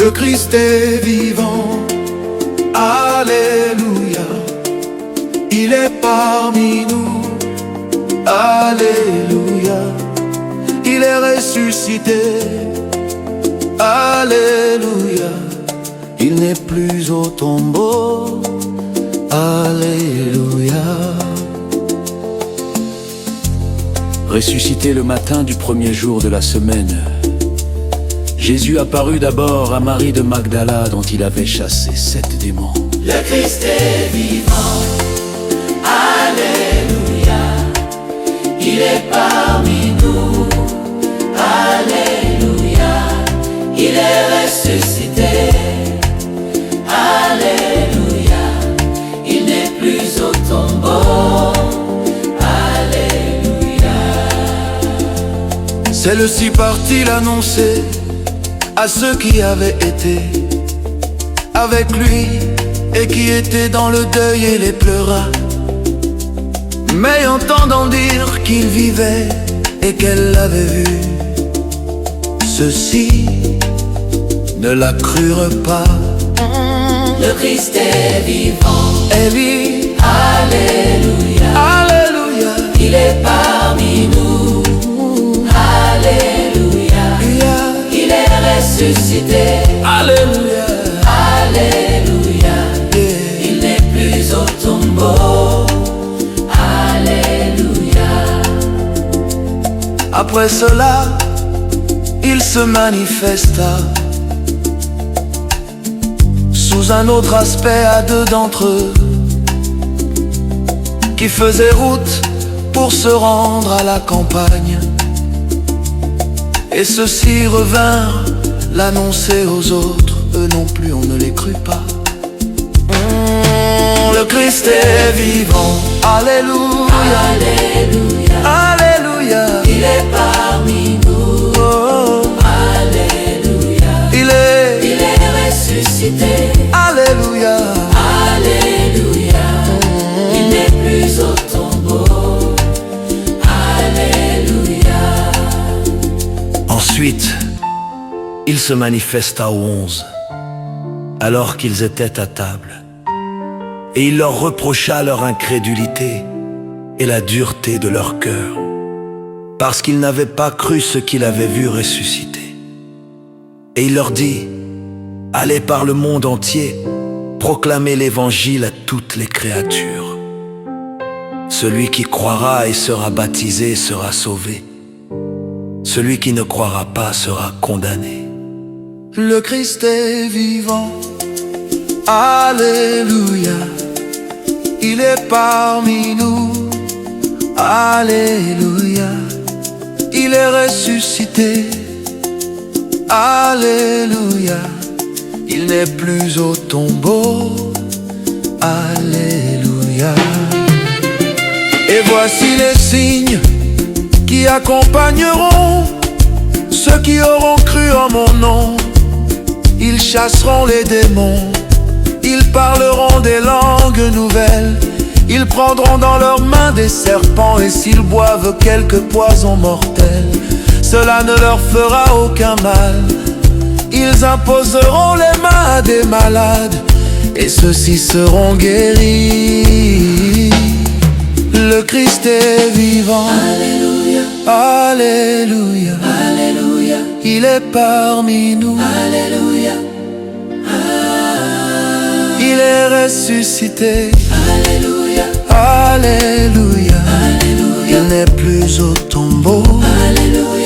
Le Christ est vivant, Alléluia. Il est parmi nous, Alléluia. Il est ressuscité, Alléluia. Il n'est plus au tombeau, Alléluia. Ressuscité le matin du premier jour de la semaine, Jésus apparut d'abord à Marie de Magdala, dont il avait chassé 7 démons. Le Christ est vivant, Alléluia. Il est parmi nous, Alléluia. Il est ressuscité, Alléluia. Il n'est plus au tombeau, Alléluia. Celle-ci partit l'annoncer à ceux qui avaient été avec lui et qui étaient dans le deuil et les pleura. Mais entendant dire qu'il vivait et qu'elle l'avait vu, ceux-ci ne la crurent pas. Le Christ est vivant, Elle vit, Alléluia. Alléluia. Il est parmi nous, Alléluia. Il est ressuscité, Alléluia. Alléluia. Il n'est plus au tombeau, Alléluia. Après cela, il se manifesta sous un autre aspect à 2 d'entre eux qui faisaient route pour se rendre à la campagne. Et ceux-ci revinrent l'annoncer aux autres. Eux non plus, on ne les crut pas. Le Christ est vivant, Alléluia. Alléluia. Alléluia. Il est parmi nous, Oh, Alléluia. il est, Il est ressuscité, Alléluia. Alléluia. Il n'est plus au tombeau, Alléluia. Ensuite, il se manifesta aux 11, alors qu'ils étaient à table, et il leur reprocha leur incrédulité et la dureté de leur cœur, parce qu'ils n'avaient pas cru ce qu'il avait vu ressusciter. Et il leur dit: allez par le monde entier, proclamez l'évangile à toutes les créatures. Celui qui croira et sera baptisé sera sauvé. Celui qui ne croira pas sera condamné. Le Christ est vivant, Alléluia. Il est parmi nous, Alléluia. Il est ressuscité, Alléluia. Il n'est plus au tombeau, Alléluia. Et voici les signes qui accompagneront ceux qui auront cru en mon nom. Ils chasseront les démons, ils parleront des langues nouvelles, ils prendront dans leurs mains des serpents, et s'ils boivent quelques poisons mortels, cela ne leur fera aucun mal. Ils imposeront les mains à des malades, et ceux-ci seront guéris. Le Christ est vivant, Alléluia. Alléluia. Alléluia. Il est parmi nous, Alléluia. il est ressuscité, Alléluia. Alléluia. Alléluia. Il n'est plus au tombeau, Alléluia.